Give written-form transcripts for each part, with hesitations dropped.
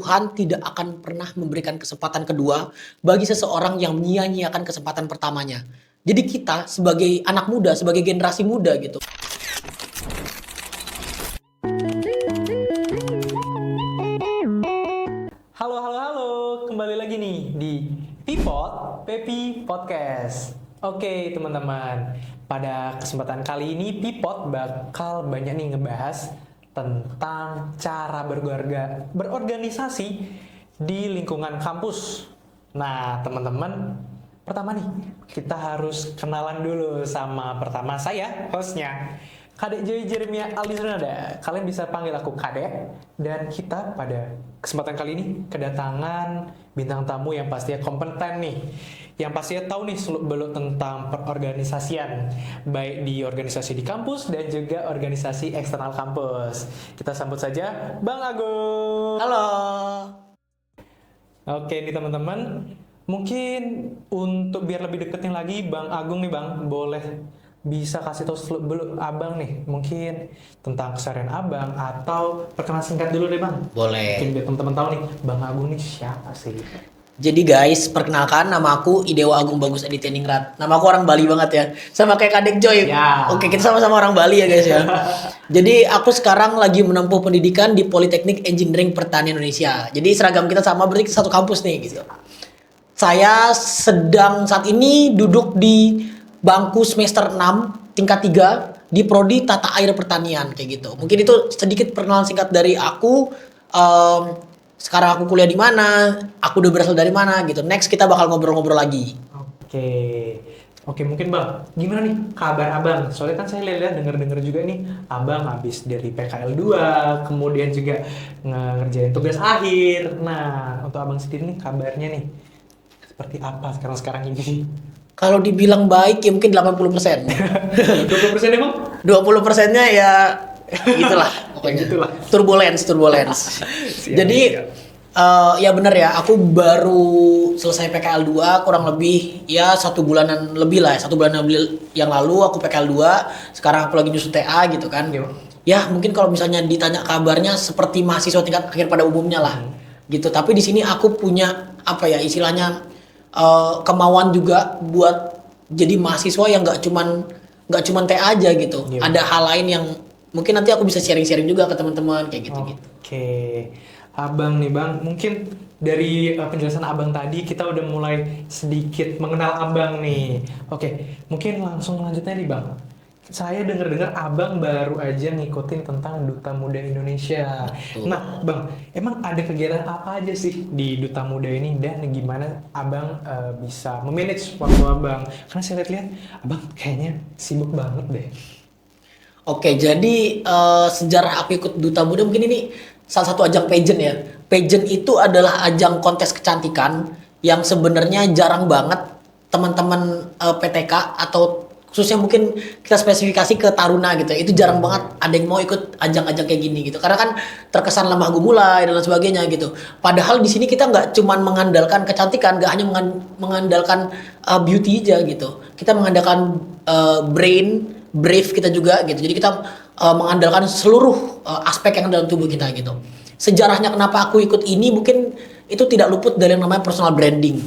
Tuhan tidak akan pernah memberikan kesempatan kedua bagi seseorang yang menyia-nyiakan kesempatan pertamanya. Jadi kita sebagai anak muda, sebagai generasi muda gitu. Halo, halo, halo. Kembali lagi nih di Pipot, Pepi Podcast. Oke, teman-teman. Pada kesempatan kali ini Pipot bakal banyak nih ngebahas tentang cara berorganisasi di lingkungan kampus. Nah, teman-teman, pertama nih, kita harus kenalan dulu sama pertama saya, hostnya. Kadek Joy Jeremia Alizunada. Kalian bisa panggil aku Kadek. Dan kita pada kesempatan kali ini kedatangan bintang tamu yang pastinya kompeten nih. Yang pastinya tahu nih seluk-beluk tentang perorganisasian. Baik di organisasi di kampus dan juga organisasi eksternal kampus. Kita sambut saja Bang Agung. Halo. Oke nih teman-teman. Mungkin untuk biar lebih deketin lagi Bang Agung nih Bang. Boleh bisa kasih tahu seluk-beluk Abang nih, mungkin tentang keseharian Abang atau perkenalan singkat dulu deh Bang. Boleh. Mungkin biar teman-teman tahu nih, Bang Agung nih siapa sih? Jadi guys, perkenalkan nama aku Idewa Agung Bagus Adityaningrat. Nama aku orang Bali banget ya. Sama kayak Kadek Joy. Ya. Oke, kita sama-sama orang Bali ya guys ya. Jadi aku sekarang lagi menempuh pendidikan di Politeknik Engineering Pertanian Indonesia. Jadi seragam kita sama, berarti kita satu kampus nih gitu. Saya sedang saat ini duduk di bangku semester 6 tingkat 3 di prodi Tata Air Pertanian kayak gitu. Mungkin itu sedikit perkenalan singkat dari aku. Sekarang aku kuliah di mana, aku udah berasal dari mana gitu. Next kita bakal ngobrol-ngobrol lagi. Oke mungkin Bang, gimana nih kabar Abang? Soalnya kan saya lihat dengar-dengar juga nih Abang habis dari PKL 2, kemudian juga ngerjain tugas akhir. Nah, untuk Abang sendiri nih kabarnya nih seperti apa sekarang ini? Kalau dibilang baik ya mungkin 80%. 20% emang? 20%-nya ya gitulah pokoknya. Gitulah. Turbulence. Jadi ya bener ya, aku baru selesai PKL 2 kurang lebih ya 1 bulanan lebih lah, 1 bulan yang lalu aku PKL 2. Sekarang aku lagi nyusun TA gitu kan. Ya mungkin kalau misalnya ditanya kabarnya seperti mahasiswa tingkat akhir pada umumnya lah. Gitu. Tapi di sini aku punya apa ya istilahnya kemauan juga buat jadi mahasiswa yang nggak cuman TA aja gitu. Ada hal lain yang mungkin nanti aku bisa sharing-sharing juga ke teman-teman kayak gitu. Oke. Abang nih Bang, mungkin dari penjelasan Abang tadi kita udah mulai sedikit mengenal Abang nih. Oke, mungkin langsung lanjutnya nih Bang. Saya dengar-dengar Abang baru aja ngikutin tentang Duta Muda Indonesia. Betul. Nah, Bang, emang ada kegiatan apa aja sih di Duta Muda ini dan gimana Abang bisa memanage waktu Abang? Karena saya lihat-lihat Abang kayaknya sibuk banget deh. Oke, jadi sejarah aku ikut Duta Muda mungkin ini salah satu ajang pageant ya. Pageant itu adalah ajang kontes kecantikan yang sebenarnya jarang banget teman-teman PTK atau khususnya mungkin kita spesifikasi ke taruna gitu. Itu jarang banget ada yang mau ikut ajang-ajang kayak gini gitu. Karena kan terkesan lemah gemulai dan lain sebagainya gitu. Padahal di sini kita nggak cuman mengandalkan kecantikan, nggak hanya mengandalkan beauty aja gitu. Kita mengandalkan brave kita juga gitu. Jadi kita mengandalkan seluruh aspek yang ada dalam tubuh kita gitu. Sejarahnya kenapa aku ikut ini mungkin itu tidak luput dari yang namanya personal branding.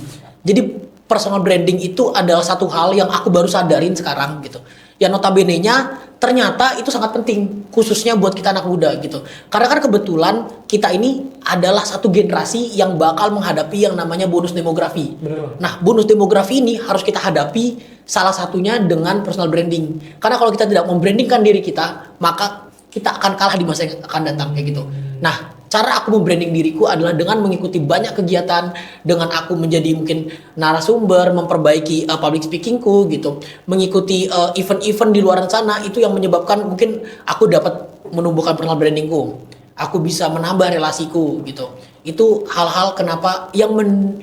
Jadi personal branding itu adalah satu hal yang aku baru sadarin sekarang gitu. Yang notabene-nya ternyata itu sangat penting khususnya buat kita anak muda gitu. Karena kan kebetulan kita ini adalah satu generasi yang bakal menghadapi yang namanya bonus demografi. Bener. Nah, bonus demografi ini harus kita hadapi salah satunya dengan personal branding. Karena kalau kita tidak membrandingkan diri kita, maka kita akan kalah di masa yang akan datang kayak gitu. Nah, cara aku membranding diriku adalah dengan mengikuti banyak kegiatan, dengan aku menjadi mungkin narasumber, memperbaiki public speakingku gitu, mengikuti event-event di luar sana, itu yang menyebabkan mungkin aku dapat menumbuhkan personal brandingku. Aku bisa menambah relasiku gitu. Itu hal-hal kenapa yang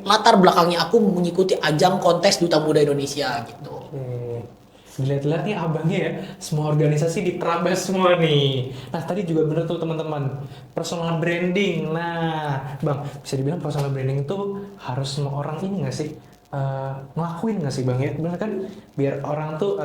latar belakangnya aku mengikuti ajang kontes Duta Muda Indonesia gitu. Dilihat-lihat nih abangnya ya, semua organisasi diterabas semua nih. Nah tadi juga bener tuh teman-teman, personal branding. Nah Bang, bisa dibilang personal branding itu harus semua orang ini nggak sih? ngelakuin nggak sih Bang ya? Bener kan biar orang tuh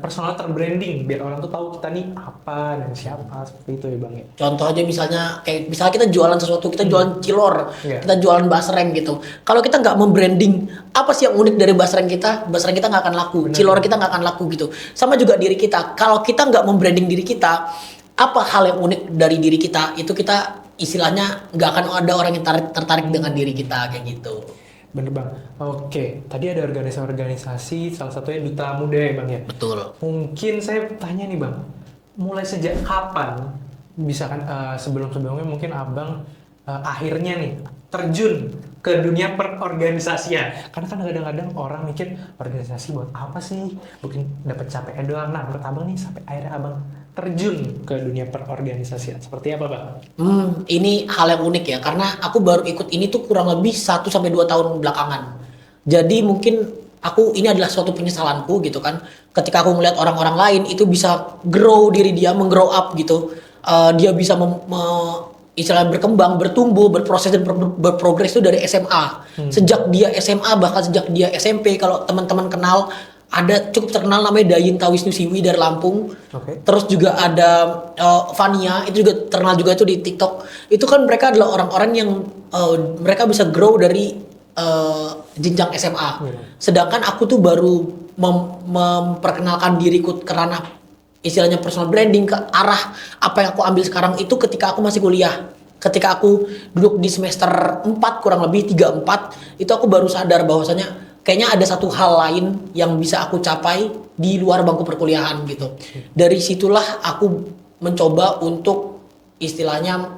personal terbranding, biar orang tuh tahu kita nih apa dan siapa seperti itu ya Bang ya. Contoh aja misalnya kayak misalnya kita jualan sesuatu, kita jualan cilor, Iya. kita jualan basreng gitu. Kalau kita nggak membranding apa sih yang unik dari basreng kita nggak akan laku, cilor kita nggak akan laku gitu. Sama juga diri kita. Kalau kita nggak membranding diri kita, apa hal yang unik dari diri kita itu kita istilahnya nggak akan ada orang yang tertarik dengan diri kita kayak gitu. Bener Bang. Oke, tadi ada organisasi-organisasi, salah satunya Duta Muda ya Bang ya. Betul. Mungkin saya tanya nih Bang, mulai sejak kapan bisa kan sebelum-sebelumnya mungkin Abang akhirnya nih terjun ke dunia perorganisasian? Karena kan kadang-kadang orang mikir organisasi buat apa sih? Mungkin dapat capek doang. Nah, menurut Abang nih sampai akhirnya Abang terjun ke dunia perorganisasian. Seperti apa Bang? Ini hal yang unik ya, karena aku baru ikut ini tuh kurang lebih 1 sampai 2 tahun belakangan. Jadi mungkin ini adalah suatu penyesalanku gitu kan. Ketika aku melihat orang-orang lain itu bisa grow diri dia, menggrow up gitu. Dia bisa istilahnya berkembang, bertumbuh, berproses dan berprogres itu dari SMA. Sejak dia SMA, bahkan sejak dia SMP, kalau teman-teman kenal, ada cukup terkenal namanya Dayinta Wisnusiwi dari Lampung. Oke. Terus juga ada Fania, itu juga terkenal juga itu di TikTok. Itu kan mereka adalah orang-orang yang mereka bisa grow dari jenjang SMA. Sedangkan aku tuh baru memperkenalkan diriku karena istilahnya personal branding ke arah apa yang aku ambil sekarang itu ketika aku masih kuliah. Ketika aku duduk di semester 4 kurang lebih 3-4 itu aku baru sadar bahwasanya kayaknya ada satu hal lain yang bisa aku capai di luar bangku perkuliahan gitu. Dari situlah aku mencoba untuk istilahnya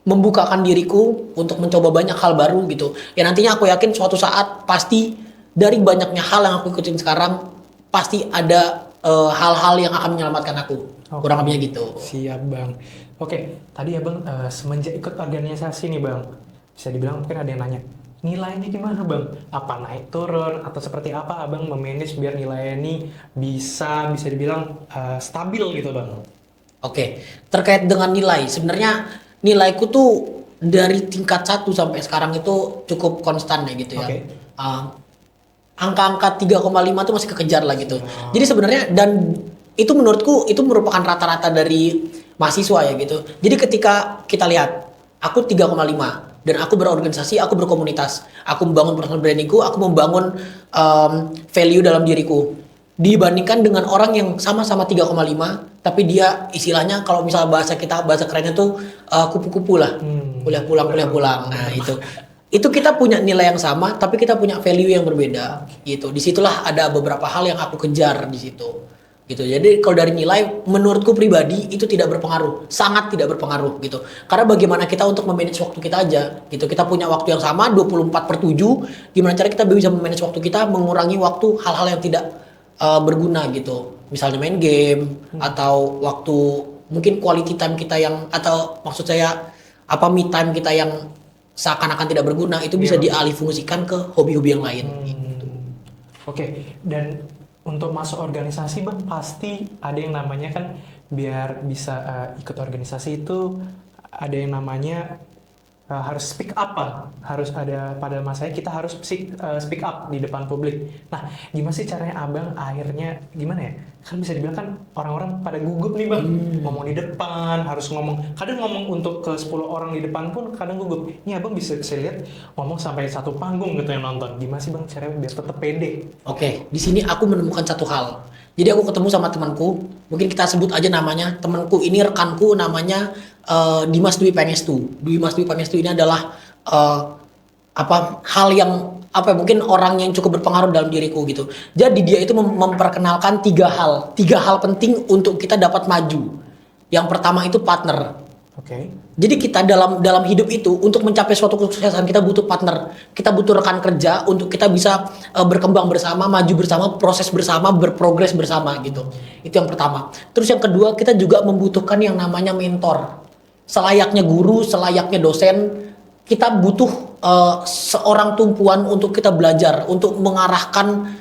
membukakan diriku untuk mencoba banyak hal baru gitu. Ya nantinya aku yakin suatu saat pasti dari banyaknya hal yang aku ikutin sekarang pasti ada hal-hal yang akan menyelamatkan aku. Kurang lebihnya gitu. Siap Bang. Oke, tadi Abang semenjak ikut organisasi nih Bang, bisa dibilang mungkin ada yang nanya, nilainya gimana Bang? Apa naik turun atau seperti apa Abang memanage biar nilainya ini bisa dibilang stabil gitu Bang? Oke, terkait dengan nilai, sebenarnya nilaiku tuh dari tingkat 1 sampai sekarang itu cukup konstan ya gitu ya. Oke. Angka-angka 3,5 tuh masih kekejar lah gitu. Jadi sebenarnya dan itu menurutku itu merupakan rata-rata dari mahasiswa ya gitu. Jadi ketika kita lihat aku 3,5 dan aku berorganisasi, aku berkomunitas, aku membangun personal brandingku, aku membangun value dalam diriku. Dibandingkan dengan orang yang sama-sama 3,5 tapi dia istilahnya kalau misalnya bahasa kerennya tuh kupu-kupu lah. Kuliah pulang. Nah, itu kita punya nilai yang sama tapi kita punya value yang berbeda gitu. Disitulah ada beberapa hal yang aku kejar di situ gitu. Jadi kalau dari nilai menurutku pribadi itu tidak berpengaruh, sangat tidak berpengaruh gitu. Karena bagaimana kita untuk memanage waktu kita aja gitu. Kita punya waktu yang sama 24/7, gimana cara kita bisa memanage waktu kita, mengurangi waktu hal-hal yang tidak berguna gitu. Misalnya main game atau waktu mungkin quality time kita yang atau maksud saya me time kita yang seakan-akan tidak berguna itu bisa dialihfungsikan ke hobi-hobi yang lain gitu. Oke, dan untuk masuk organisasi Bang pasti ada yang namanya kan biar bisa ikut organisasi itu ada yang namanya harus speak up harus ada pada masanya kita harus speak up di depan publik. Nah, gimana sih caranya Abang akhirnya gimana ya? Kan bisa dibilang kan orang-orang pada gugup nih Bang, ngomong di depan, harus kadang ngomong untuk ke 10 orang di depan pun kadang gugup. Ini Abang bisa saya lihat ngomong sampai satu panggung gitu yang nonton. Gimana sih Bang caranya biar tetap pede? Oke, di sini aku menemukan satu hal. Jadi aku ketemu sama temanku, mungkin kita sebut aja namanya, temanku ini rekanku namanya Dimas Dwi Pangestu. Dimas Dwi Pangestu ini adalah hal yang mungkin orang yang cukup berpengaruh dalam diriku gitu. Jadi dia itu memperkenalkan 3 hal penting untuk kita dapat maju. Yang pertama itu partner. Oke. Jadi kita dalam hidup itu untuk mencapai suatu kesuksesan kita butuh partner, kita butuh rekan kerja untuk kita bisa berkembang bersama, maju bersama, proses bersama, berprogres bersama gitu. Itu yang pertama. Terus yang kedua kita juga membutuhkan yang namanya mentor. Selayaknya guru, selayaknya dosen, kita butuh seorang tumpuan untuk kita belajar, untuk mengarahkan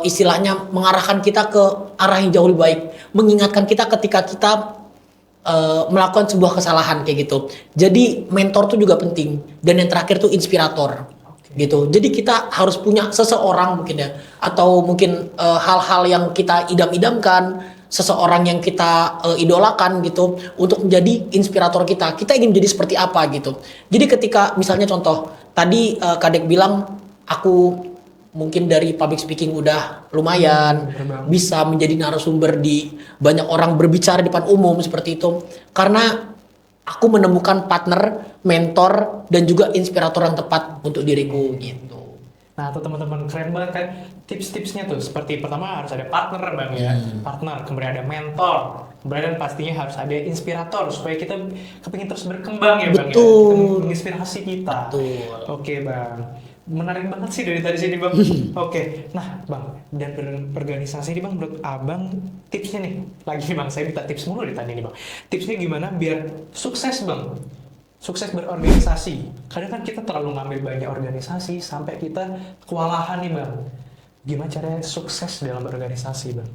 istilahnya mengarahkan kita ke arah yang jauh lebih baik, mengingatkan kita ketika kita melakukan sebuah kesalahan kayak gitu. Jadi mentor tuh juga penting dan yang terakhir tuh inspirator. gitu. Jadi kita harus punya seseorang mungkin ya, atau mungkin hal-hal yang kita idam-idamkan, seseorang yang kita idolakan gitu untuk menjadi inspirator kita. Kita ingin menjadi seperti apa gitu. Jadi ketika misalnya contoh tadi Kadek bilang aku mungkin dari public speaking udah lumayan, bisa menjadi narasumber di banyak orang berbicara di depan umum seperti itu. Karena aku menemukan partner, mentor, dan juga inspirator yang tepat untuk diriku gitu. Nah tuh teman-teman, keren banget kan tips-tipsnya tuh. Seperti pertama harus ada partner Bang ya, partner, kemudian ada mentor, kemudian pastinya harus ada inspirator supaya kita kepingin terus berkembang ya Bang ya. Betul. Kita menginspirasi kita. Betul. Oke Bang, menarik banget sih dari sini Bang. Oke, nah Bang, dan berorganisasi ini Bang, menurut Abang tipsnya nih, lagi Bang, saya minta tips mulu ditanya nih Bang. Tipsnya gimana biar sukses Bang? Sukses berorganisasi. Kadang kan kita terlalu ngambil banyak organisasi sampai kita kewalahan nih Bang. Gimana caranya sukses dalam berorganisasi Bang?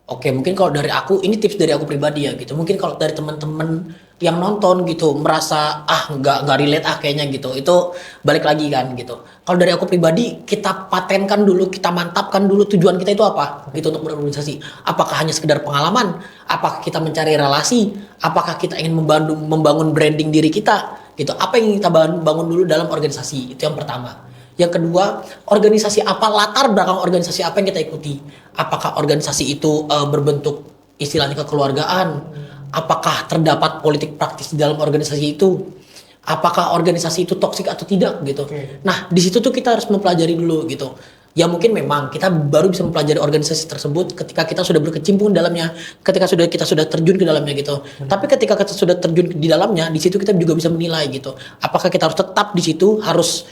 Oke, mungkin kalau dari aku, ini tips dari aku pribadi ya gitu. Mungkin kalau dari teman-teman yang nonton gitu merasa nggak relate kayaknya gitu, itu balik lagi kan gitu. Kalau dari aku pribadi, kita patenkan dulu, kita mantapkan dulu tujuan kita itu apa gitu untuk berorganisasi. Apakah hanya sekedar pengalaman? Apakah kita mencari relasi? Apakah kita ingin membangun branding diri kita gitu? Apa yang kita bangun dulu dalam organisasi? Itu yang pertama. Yang kedua, organisasi apa, latar belakang organisasi apa yang kita ikuti. Apakah organisasi itu berbentuk istilahnya kekeluargaan? Apakah terdapat politik praktis di dalam organisasi itu? Apakah organisasi itu toksik atau tidak gitu. Nah, di situ tuh kita harus mempelajari dulu gitu. Ya mungkin memang kita baru bisa mempelajari organisasi tersebut ketika kita sudah berkecimpung dalamnya, ketika kita sudah terjun ke dalamnya gitu. Tapi ketika kita sudah terjun di dalamnya, di situ kita juga bisa menilai gitu. Apakah kita harus tetap di situ, harus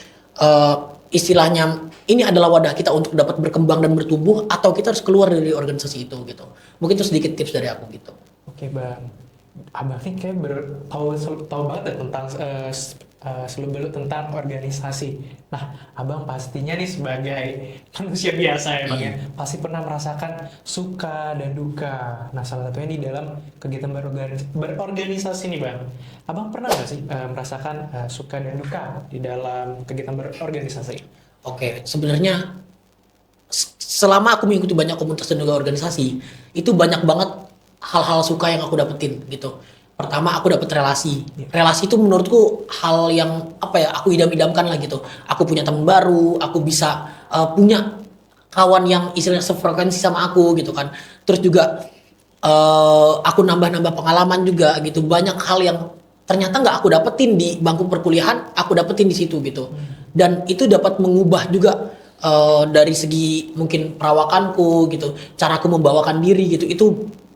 istilahnya ini adalah wadah kita untuk dapat berkembang dan bertumbuh, atau kita harus keluar dari organisasi itu gitu. Mungkin itu sedikit tips dari aku gitu. Oke Bang, Abang nih kayak tahu banget ya tentang selebel tentang organisasi. Nah, Abang pastinya nih sebagai manusia biasa ya Bang ya, pasti pernah merasakan suka dan duka. Nah, salah satunya di dalam kegiatan berorganisasi nih Bang. Abang pernah nggak sih merasakan suka dan duka di dalam kegiatan berorganisasi? Oke, sebenarnya selama aku mengikuti banyak komunitas dan juga organisasi, itu banyak banget hal-hal suka yang aku dapetin gitu. Pertama, aku dapet relasi. Relasi itu menurutku hal yang aku idam-idamkan lah gitu. Aku punya teman baru, aku bisa punya kawan yang istilahnya sefrekuensi sama aku gitu kan. Terus juga aku nambah-nambah pengalaman juga gitu. Banyak hal yang ternyata nggak aku dapetin di bangku perkuliahan, aku dapetin di situ gitu. Dan itu dapat mengubah juga dari segi mungkin perawakanku gitu, caraku membawakan diri gitu. Itu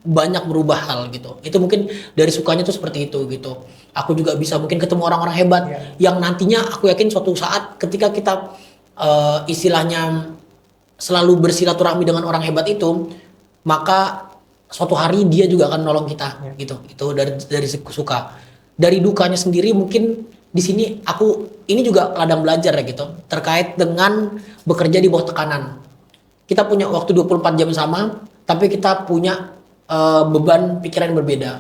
banyak berubah hal gitu. Itu mungkin dari sukanya tuh seperti itu gitu. Aku juga bisa mungkin ketemu orang-orang hebat yang nantinya aku yakin suatu saat ketika kita istilahnya selalu bersilaturahmi dengan orang hebat itu, maka suatu hari dia juga akan nolong kita gitu. Itu dari suka. Dari dukanya sendiri mungkin di sini ini juga ladang belajar ya gitu, terkait dengan bekerja di bawah tekanan. Kita punya waktu 24 jam sama, tapi kita punya beban pikiran yang berbeda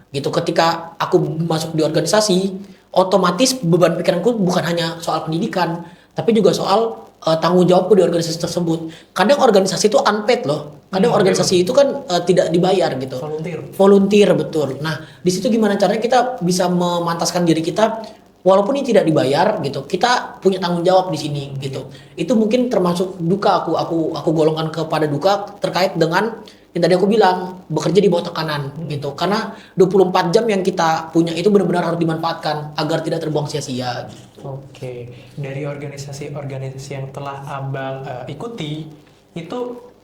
gitu. Ketika aku masuk di organisasi, otomatis beban pikiranku bukan hanya soal pendidikan, tapi juga soal tanggung jawabku di organisasi tersebut. Kadang organisasi itu unpaid loh. Kadang organisasi itu kan tidak dibayar gitu. Volunteer betul. Nah, di situ gimana caranya kita bisa memantaskan diri kita walaupun ini tidak dibayar gitu. Kita punya tanggung jawab di sini gitu. Itu mungkin termasuk duka aku golongkan kepada duka terkait dengan yang tadi aku bilang, bekerja di bawah tekanan gitu. Karena 24 jam yang kita punya itu benar-benar harus dimanfaatkan agar tidak terbuang sia-sia gitu. Oke, dari organisasi-organisasi yang telah Abang ikuti, itu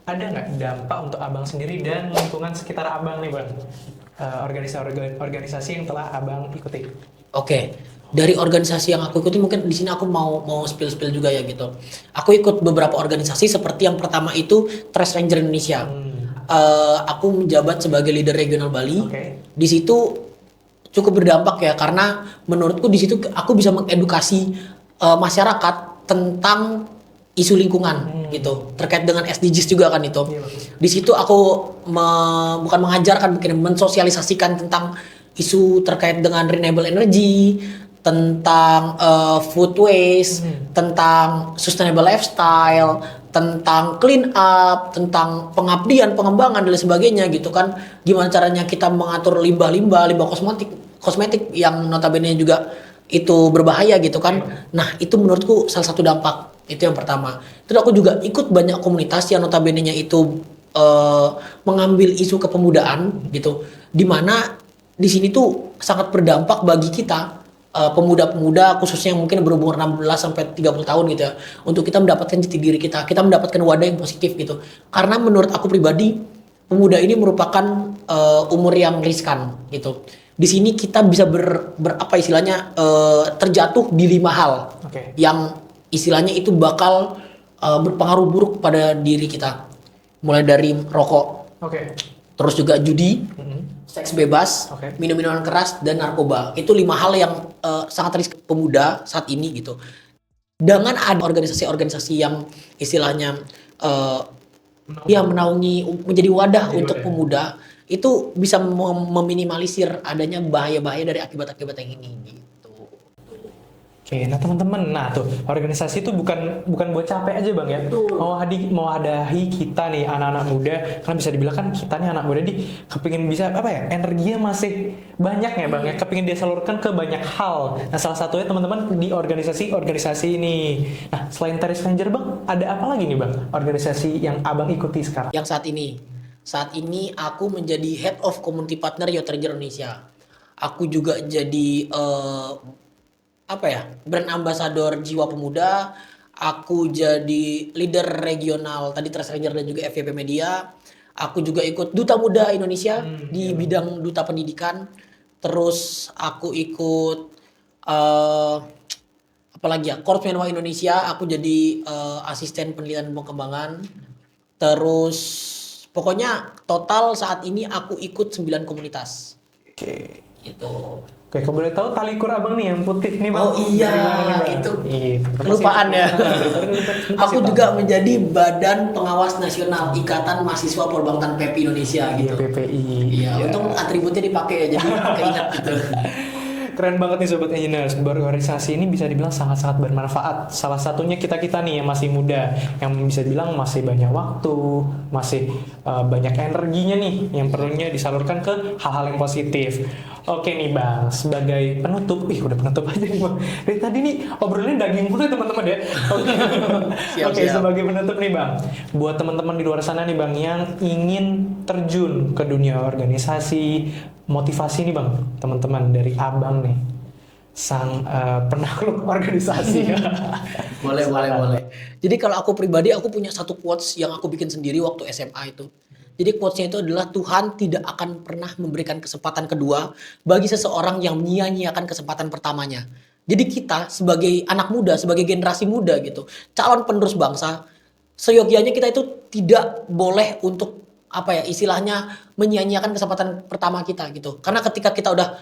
ada nggak dampak untuk Abang sendiri dan lingkungan sekitar Abang nih Bang? Organisasi yang telah Abang ikuti. Oke, dari organisasi yang aku ikuti mungkin di sini aku mau spill juga ya gitu. Aku ikut beberapa organisasi seperti yang pertama itu Trash Ranger Indonesia. Aku menjabat sebagai leader regional Bali. Di situ cukup berdampak ya, karena menurutku di situ aku bisa mengedukasi masyarakat tentang isu lingkungan gitu, terkait dengan SDGs juga kan itu. Di situ aku bukan mengajarkan, mungkin mensosialisasikan tentang isu terkait dengan renewable energy, tentang food waste, tentang sustainable lifestyle, tentang clean up, tentang pengabdian, pengembangan dan lain sebagainya gitu kan. Gimana caranya kita mengatur limbah kosmetik yang notabene juga itu berbahaya gitu kan. Nah, itu menurutku salah satu dampak. Itu yang pertama. Terus aku juga ikut banyak komunitas yang notabene-nya itu mengambil isu kepemudaan gitu. Di mana di sini tuh sangat berdampak bagi kita pemuda-pemuda khususnya yang mungkin berumur 16 sampai 30 tahun gitu ya, untuk kita mendapatkan jati diri kita mendapatkan wadah yang positif gitu. Karena menurut aku pribadi pemuda ini merupakan umur yang riskan gitu. Di sini kita bisa apa istilahnya terjatuh di 5 hal yang istilahnya itu bakal berpengaruh buruk pada diri kita. Mulai dari rokok, terus juga judi, seks bebas, minum-minuman keras, dan narkoba. Itu 5 hal yang sangat risiko pemuda saat ini gitu. Dengan ada organisasi-organisasi yang istilahnya menaungi menjadi wadah untuk pemuda, itu bisa meminimalisir adanya bahaya-bahaya dari akibat-akibat yang ini gitu. Oke, nah teman-teman, nah tuh organisasi itu bukan buat capek aja bang ya. Mau hadahi kita nih anak-anak muda, kan bisa dibilang kan kita nih anak muda kepingin bisa apa ya, energinya masih banyak ya bang ya, kepingin dia salurkan ke banyak hal. Nah salah satunya teman-teman di organisasi ini. Nah selain Tari Stranger bang, ada apa lagi nih bang organisasi yang abang ikuti sekarang? Yang saat ini aku menjadi Head of Community Partner Youth Ranger Indonesia. Aku juga jadi brand ambassador Jiwa Pemuda. Aku jadi leader regional tadi Trust Ranger dan juga FYP Media. Aku juga ikut Duta Muda Indonesia di bidang duta pendidikan. Terus aku ikut Korps Menwa Indonesia. Aku jadi asisten penelitian dan pengembangan. Terus pokoknya total saat ini aku ikut 9 komunitas. Itu. Oke, kalau boleh tahu tali kur abang nih yang putih nih bang. Oh iya, itu kelupaan ya. Aku juga menjadi Badan Pengawas Nasional Ikatan Mahasiswa Perbankan PPI Indonesia gitu. PPI. Iya, untung atributnya dipakai ya, jadi keinget gitu. Keren banget nih Sobat Engineers, berorganisasi ini bisa dibilang sangat-sangat bermanfaat. Salah satunya kita-kita nih yang masih muda, yang bisa dibilang masih banyak waktu, masih banyak energinya nih, yang perlunya disalurkan ke hal-hal yang positif. Oke nih Bang, sebagai penutup, udah penutup aja nih Bang. Dari tadi nih obrolannya daging mulu teman-teman ya. Oke, sebagai penutup nih Bang, buat teman-teman di luar sana nih Bang yang ingin terjun ke dunia organisasi, motivasi nih Bang, teman-teman dari Abang nih, sang penakluk organisasi. Boleh. Jadi kalau aku pribadi, aku punya satu quotes yang aku bikin sendiri waktu SMA itu. Jadi quotesnya itu adalah Tuhan tidak akan pernah memberikan kesempatan kedua bagi seseorang yang menyia-nyiakan kesempatan pertamanya. Jadi kita sebagai anak muda, sebagai generasi muda gitu, calon penerus bangsa, seyogianya kita itu tidak boleh untuk istilahnya menyia-nyiakan kesempatan pertama kita gitu. Karena ketika kita udah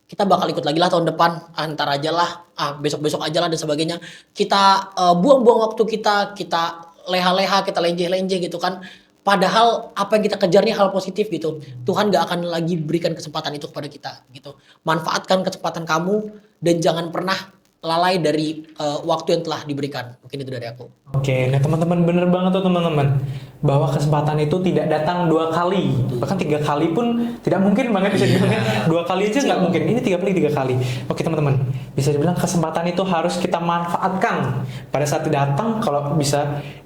kita bakal ikut lagi lah tahun depan, antar aja lah, besok-besok aja lah dan sebagainya. Kita buang-buang waktu kita leha-leha, kita lenje-lenje gitu kan. Padahal apa yang kita kejar nih hal positif gitu. Tuhan gak akan lagi berikan kesempatan itu kepada kita gitu. Manfaatkan kesempatan kamu dan jangan pernah lalai dari waktu yang telah diberikan. Mungkin itu dari aku. Oke, nah teman-teman bener banget tuh teman-teman, bahwa kesempatan itu tidak datang 2 kali, bahkan 3 kali pun tidak mungkin banget bisa dibilang. 2 kali aja nggak mungkin, ini 3 kali. Oke teman-teman, bisa dibilang kesempatan itu harus kita manfaatkan pada saat datang.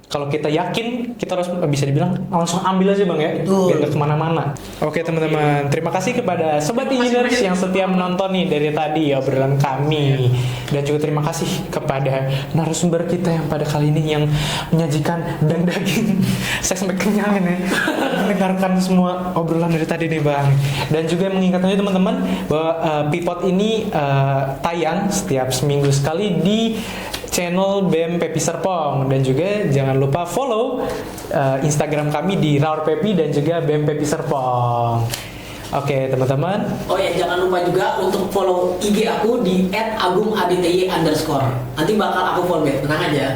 Kalau kita yakin, kita harus bisa dibilang langsung ambil aja bang ya, biar nggak kemana-mana. Oke teman-teman, terima kasih kepada Sobat Engineers yang setia menonton nih dari tadi obrolan kami, dan juga terima kasih kepada narasumber kita yang pada kali ini yang menyajikan daging. Saya sampai kenyang ini mendengarkan semua obrolan dari tadi nih bang. Dan juga mengingatkan teman-teman bahwa Pipot ini tayang setiap seminggu sekali di channel BEM Pepi Serpong, dan juga jangan lupa follow Instagram kami di Raur Pepi dan juga BEM Pepi Serpong. Oke teman-teman. Oh ya, jangan lupa juga untuk follow IG aku di @agumadty_. Nanti bakal aku follow back, tenang aja.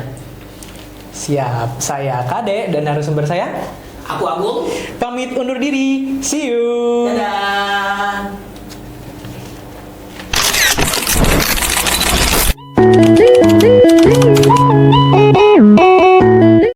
Siap, saya Kade dan narasumber saya Aku Agung. Pamit undur diri. See you. Dadah.